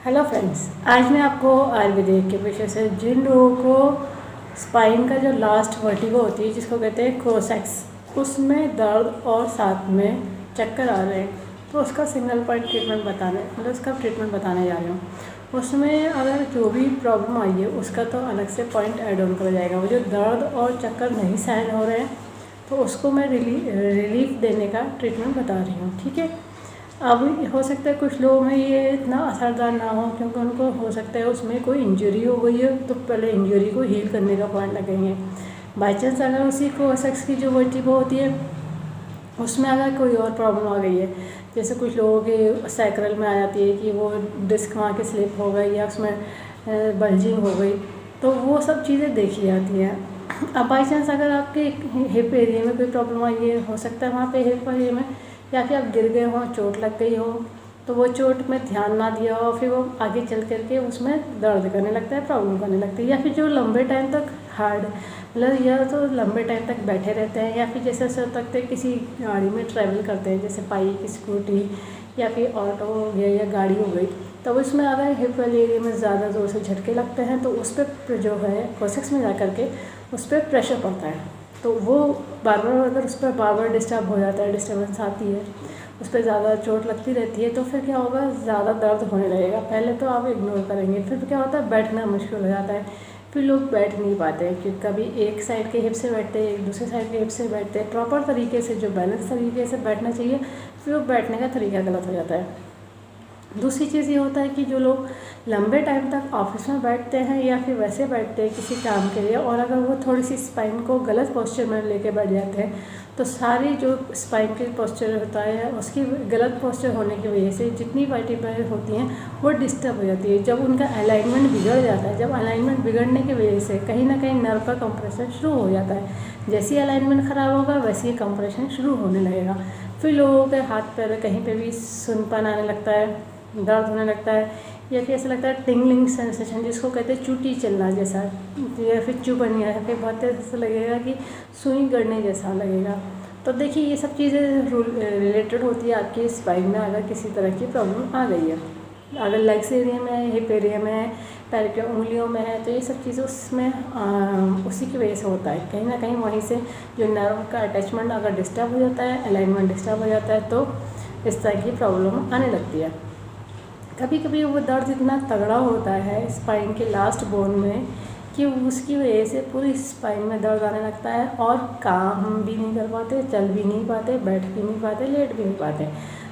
Hello friends, आज मैं आपको आयुर्वेदिक के विषय से जिन लोगों को स्पाइन का जो लास्ट वर्टिगो होती है जिसको कहते हैं क्रोसेक्स, उसमें दर्द और साथ में चक्कर आ रहे हैं, तो उसका सिंगल पॉइंट ट्रीटमेंट उसका ट्रीटमेंट बताने जा रही हूँ। उसमें अगर जो भी प्रॉब्लम आई है उसका तो अलग से पॉइंट ऐड ऑन करा जाएगा। वो जो दर्द और चक्कर नहीं सहन हो रहे हैं तो उसको मैं रिलीफ देने का ट्रीटमेंट बता रही हूँ, ठीक है। अब हो सकता है कुछ लोगों में ये इतना असरदार ना हो, क्योंकि उनको हो सकता है उसमें कोई इंजरी हो गई है, तो पहले इंजरी को हील करने का पॉइंट लगेंगे। बाई चांस अगर उसी को सेक्स की जो वर्टिगो होती है उसमें अगर कोई और प्रॉब्लम आ गई है, जैसे कुछ लोगों के सैक्रल में आ जाती है कि वो डिस्क वहाँ के स्लिप हो गई या उसमें बल्जिंग हो गई, तो वो सब चीज़ें देखी जाती हैं। अब बाई चांस अगर आपके हिप एरिया में कोई प्रॉब्लम आई है, हो सकता है वहाँ पे हिप एरिया में, या फिर आप गिर गए हो, चोट लग गई हो, तो वो चोट में ध्यान ना दिया हो, फिर वो आगे चल करके उसमें दर्द करने लगता है, प्रॉब्लम करने लगती है। या फिर जो लंबे टाइम तक हार्ड मतलब या तो लंबे टाइम तक बैठे रहते हैं, या फिर जैसे सो तक किसी गाड़ी में ट्रैवल करते हैं, जैसे बाइक, स्कूटी या फिर ऑटो हो गया या गाड़ी हो गई, तो उसमें अगर हिप वाले एरिया में ज़्यादा ज़ोर से झटके लगते हैं तो उस पर जो है कोसेक्स में जा करके उस पर प्रेशर पड़ता है, तो वो बार बार अगर उस पर बार बार डिस्टर्ब हो जाता है, डिस्टर्बेंस आती है, उस पर ज़्यादा चोट लगती रहती है, तो फिर क्या होगा, ज़्यादा दर्द होने लगेगा। पहले तो आप इग्नोर करेंगे, फिर क्या होता है, बैठना मुश्किल हो जाता है, फिर लोग बैठ नहीं पाते हैं, क्योंकि कभी एक साइड के हिप से बैठते हैं, एक दूसरे साइड के हिप से बैठते हैं, प्रॉपर तरीके से जो बैलेंस तरीके से बैठना चाहिए, फिर वो बैठने का तरीका गलत हो जाता है। दूसरी चीज़ ये होता है कि जो लोग लंबे टाइम तक ऑफिस में बैठते हैं या फिर वैसे बैठते हैं किसी काम के लिए, और अगर वो थोड़ी सी स्पाइन को गलत पोस्चर में लेके बैठ जाते हैं, तो सारी जो स्पाइन की पोस्चर होता है उसकी गलत पोस्चर होने की वजह से जितनी वर्टिब्राe होती हैं वो डिस्टर्ब हो जाती है। जब उनका अलाइनमेंट बिगड़ जाता है, जब अलाइनमेंट बिगड़ने की वजह से कहीं ना कहीं नर्व का कंप्रेशन शुरू हो जाता है। जैसे ही अलाइनमेंट ख़राब होगा वैसे ही कंप्रेशन शुरू होने लगेगा, फिर लोगों के हाथ पैर कहीं पर भी सुनपन आने लगता है, दर्द होने लगता है, या फिर ऐसा लगता है टिंगलिंग सेंसेशन जिसको कहते हैं चूटी चलना जैसा, या फिर चुभन, या फिर बहुत ऐसा लगेगा कि सुई गड़ने जैसा लगेगा। तो देखिए ये सब चीज़ें रिलेटेड होती है आपकी स्पाइन में अगर किसी तरह की प्रॉब्लम आ गई है। अगर लेग्स एरिया में है, हिप एरिया में है, पैर के उंगलियों में है, तो ये सब चीज़ें उसमें उसी की वजह से होता है। कहीं ना कहीं वहीं से जो नर्व का अटैचमेंट अगर डिस्टर्ब हो जाता है, अलाइनमेंट डिस्टर्ब हो जाता है, तो इस तरह की प्रॉब्लम आने लगती है। कभी कभी वो दर्द इतना तगड़ा होता है स्पाइन के लास्ट बोन में कि उसकी वजह से पूरी स्पाइन में दर्द आने लगता है, और काम भी नहीं कर पाते, चल भी नहीं पाते, बैठ भी नहीं पाते, लेट भी नहीं पाते।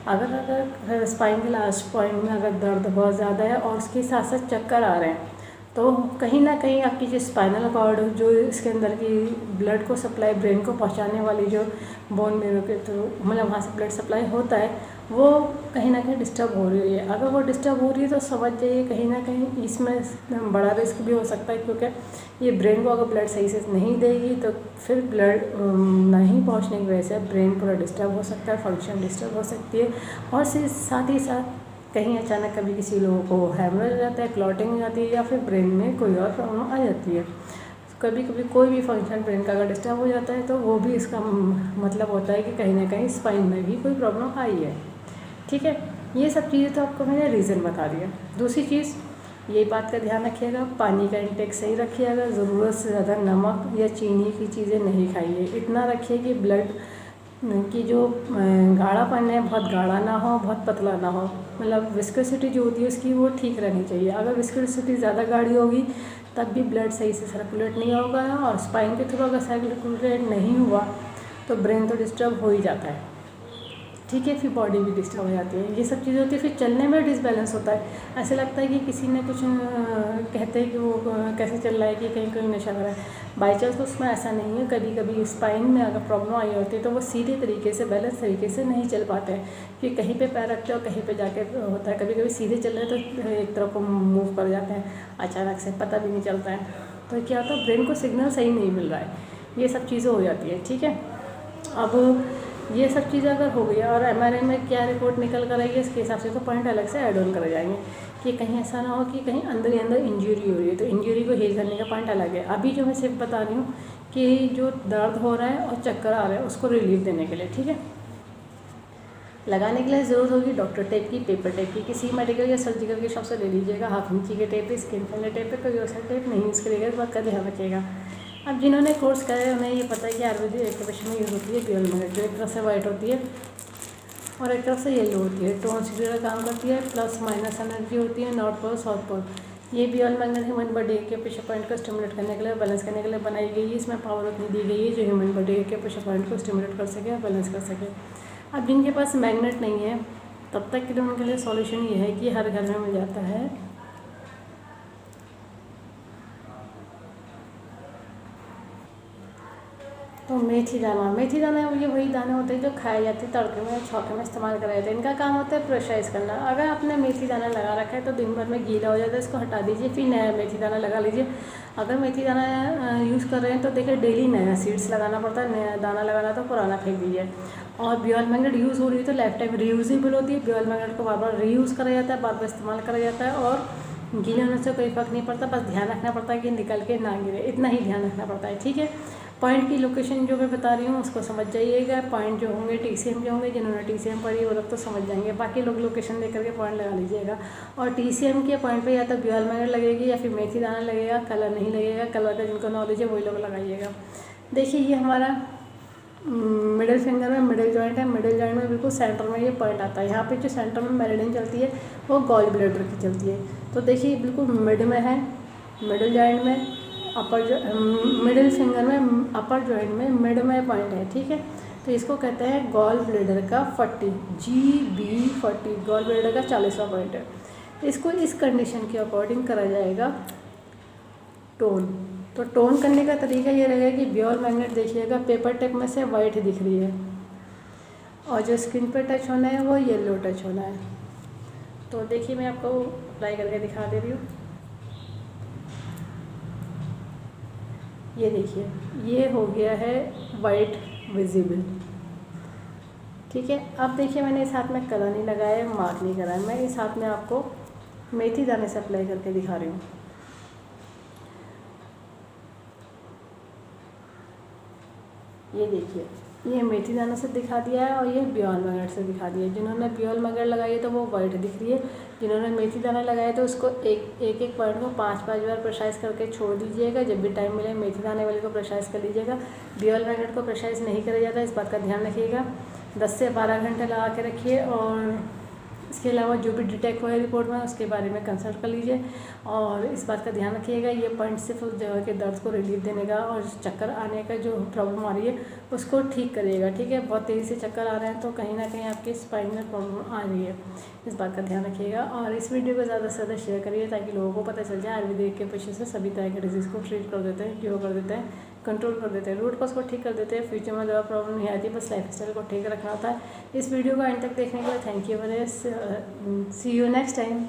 अगर स्पाइन के लास्ट पॉइंट में अगर दर्द बहुत ज़्यादा है और उसके साथ साथ चक्कर आ रहे हैं, तो कहीं ना कहीं आपकी जो स्पाइनल कॉर्ड, जो इसके अंदर की ब्लड को सप्लाई, ब्रेन को पहुंचाने वाली जो बोन मेरो के थ्रू मतलब वहाँ से ब्लड सप्लाई होता है, वो कहीं ना कहीं डिस्टर्ब हो रही है। अगर वो डिस्टर्ब हो रही है तो समझ जाइए कहीं ना कहीं इसमें बड़ा रिस्क भी हो सकता है, क्योंकि ये ब्रेन को अगर ब्लड सही से नहीं देगी तो फिर ब्लड नहीं पहुँचने की वजह से ब्रेन पूरा डिस्टर्ब हो सकता है, फंक्शन डिस्टर्ब हो सकती है, और साथ ही साथ कहीं अचानक कभी किसी लोगों को हेमरेज हो जाता है, क्लॉटिंग हो जाती है, या फिर ब्रेन में कोई और प्रॉब्लम आ जाती है। कभी कभी कोई भी फंक्शन ब्रेन का अगर डिस्टर्ब हो जाता है तो वो भी इसका मतलब होता है कि कहीं ना कहीं स्पाइन में भी कोई प्रॉब्लम आई है, ठीक है। ये सब चीज़ें तो आपको मैंने रीज़न बता दिया। दूसरी चीज़ ये बात का ध्यान रखिएगा, पानी का इंटेक सही रखिएगा, ज़रूरत से ज़्यादा नमक या चीनी की चीज़ें नहीं खाइए। इतना रखिए कि ब्लड कि जो गाढ़ापन है बहुत गाढ़ा ना हो, बहुत पतला ना हो, मतलब विस्कोसिटी जो होती है उसकी वो ठीक रहनी चाहिए। अगर विस्कोसिटी ज़्यादा गाढ़ी होगी तब भी ब्लड सही से सर्कुलेट नहीं होगा, और स्पाइन के थ्रू अगर सर्कुलेट नहीं हुआ तो ब्रेन तो डिस्टर्ब हो ही जाता है, ठीक है, फिर बॉडी भी डिस्टर्ब हो जाती है। ये सब चीज़ें होती है, फिर चलने में डिसबैलेंस होता है। ऐसे लगता है कि किसी ने कुछ कहते हैं कि वो कैसे चल रहा है, कि कहीं कहीं नशा कर रहा है। बाई चांस तो उसमें ऐसा नहीं है, कभी कभी स्पाइन में अगर प्रॉब्लम आई होती है तो वो सीधे तरीके से, बैलेंस तरीके से नहीं चल पाते हैं, कि कहीं पे पैर रखते हैं और कहीं पे जाके होता है। कभी कभी सीधे चल रहे हैं तो एक तरफ को मूव कर जाते हैं अचानक से, पता भी नहीं चलता है, तो क्या होता है, ब्रेन को सिग्नल सही नहीं मिल रहा है, ये सब चीज़ें हो जाती है, ठीक है। अब ये सब चीज़ें अगर हो गई और एमआरआई में क्या रिपोर्ट निकल कर आएगी इसके हिसाब से तो पॉइंट अलग से ऐड ऑन करे जाएंगे, कि कहीं ऐसा ना हो कि कहीं अंदर ही अंदर इंजरी हो रही है, तो इंजरी को हील करने का पॉइंट अलग है। अभी जो मैं सिर्फ बता रही हूँ कि जो दर्द हो रहा है और चक्कर आ रहा है उसको रिलीफ देने के लिए, ठीक है। लगाने के लिए ज़रूरत होगी डॉक्टर टेप की, पेपर टेप की, किसी मेडिकल या सर्जिकल के शॉप से ले लीजिएगा। हाफ इंची के टेप, स्किन फिंगर टेप पे कोई वैसा टेप नहीं यूज़ करिएगा, इस बात का ध्यान रखिएगा। अब जिन्होंने कोर्स करा है उन्हें ये पता है कि आयुर्वेदिक एक्यूप्रेशर में यूज़ होती है ड्यूल मैग्नेट, जो एक तरफ से वाइट होती है और एक तरफ से येलो होती है। टोन की तरह काम करती है, प्लस माइनस एनर्जी होती है, नॉर्थ पोल साउथ पोल। ये ड्यूल मैग्नेट ह्यूमन बॉडी के प्रेशर पॉइंट को स्टिमुलेट करने के लिए, बैलेंस करने के लिए बनाई गई है। इसमें पावर उतनी दी गई है जो ह्यूमन बॉडी के प्रेशर पॉइंट को स्टिमुलेट कर सके, बैलेंस कर सके। अब जिनके पास मैग्नेट नहीं है तब तक के लिए उनके लिए सॉल्यूशन ये है कि हर घर में मिल जाता है तो मेथी दाना। मेथी दाना ये वही दाने होते हैं जो खाए जाते हैं, तड़के में छौके में इस्तेमाल कराए जाते हैं। इनका काम होता है प्रेशराइज करना। अगर आपने मेथी दाना लगा रखा है तो दिन भर में गीला हो जाता है, इसको हटा दीजिए, फिर नया मेथी दाना लगा लीजिए। अगर मेथी दाना यूज़ कर रहे हैं तो देखिए डेली नया सीड्स लगाना पड़ता है, नया दाना लगाना तो पुराना फेंक दीजिए। और ड्यूल मैग्नेट यूज़ हो रही है तो लाइफ टाइम रीयूजेबल होती है। ड्यूल मैग्नेट को बार बार रीयूज़ करा जाता है, बार बार इस्तेमाल करा जाता है और गीले होने से कोई फ़र्क नहीं पड़ता। बस ध्यान रखना पड़ता है कि निकल के ना गिरे, इतना ही ध्यान रखना पड़ता है, ठीक है। पॉइंट की लोकेशन जो मैं बता रही हूँ उसको समझ जाइएगा। पॉइंट जो होंगे TCM जो होंगे, जिन्होंने TCM पढ़ी वो लोग तो समझ जाएंगे, बाकी लोग लोकेशन देख करके पॉइंट लगा लीजिएगा। और TCM के पॉइंट पे या तो ड्यूल मैग्नेट लगेगी या फिर मेथी दाना लगेगा, कलर नहीं लगेगा। कलर का जिनको नॉलेज है वही लोग लगाइएगा। देखिए ये हमारा मिडिल फिंगर में मिडिल जॉइंट है। मिडिल जॉइंट में बिल्कुल सेंटर में ये पॉइंट आता है। यहाँ पे जो सेंटर में मेरिडियन चलती है वो गॉल ब्लैडर की चलती है। तो देखिए बिल्कुल मिड में है, मिडिल जॉइंट में, मिडिल फिंगर में अपर जॉइंट में मिड में पॉइंट है, ठीक है। तो इसको कहते हैं गॉल ब्लैडर का 40, GB40, गॉल ब्लैडर का 40वां पॉइंट है। इसको इस कंडीशन के अकॉर्डिंग करा जाएगा टोन। तो टोन करने का तरीका ये रहेगा कि ड्यूल मैग्नेट देखिएगा पेपर टेप में से वाइट दिख रही है और जो स्किन पे टच होना है वो येलो टच होना है। तो देखिए मैं आपको अप्लाई करके दिखा दे रही हूँ। ये देखिए ये हो गया है वाइट विजिबल, ठीक है। अब देखिए मैंने इस हाथ में कलर नहीं लगाया, मार्क नहीं करा है, मैं इस हाथ में आपको मेथी दाने से अप्लाई करके दिखा रही हूँ। ये देखिए ये मेथी दाना से दिखा दिया है और ये ड्यूल मैग्नेट से दिखा दिया है। जिन्होंने ड्यूल मैग्नेट लगाई है तो वो वाइट दिख रही है, जिन्होंने मेथी दाना लगाया तो उसको एक पॉइंट को 5-5 बार प्रेशराइज करके छोड़ दीजिएगा। जब भी टाइम मिले मेथी दाने वाले को प्रेशराइज कर लीजिएगा। ड्यूल मैग्नेट को प्रेशराइज नहीं करा जाता, इस बात का ध्यान रखिएगा। 10 से 12 घंटे लगा के रखिए और इसके अलावा जो भी डिटेक्ट हुआ है रिपोर्ट में उसके बारे में कंसल्ट कर लीजिए। और इस बात का ध्यान रखिएगा ये पॉइंट सिर्फ उस जगह के दर्द को रिलीफ देने का और चक्कर आने का जो प्रॉब्लम आ रही है उसको ठीक करिएगा, ठीक है। बहुत तेज़ी से चक्कर आ रहे हैं तो कहीं ना कहीं आपकी स्पाइन में प्रॉब्लम आ रही है, इस बात का ध्यान रखिएगा। और इस वीडियो को ज़्यादा से ज़्यादा शेयर करिए ताकि लोगों को पता चल जाए आयुर्वेदिक के पेशे से सभी तरह के डिजीज़ को ट्रीट कर देते हैं, क्योर कर देते हैं, कंट्रोल कर देते हैं, रूट कॉज को ठीक कर देते हैं। फ्यूचर में ज़्यादा प्रॉब्लम नहीं आती, बस लाइफ स्टाइल को ठीक रखना होता है। इस वीडियो को एंड तक देखने के लिए thank you. See you next time.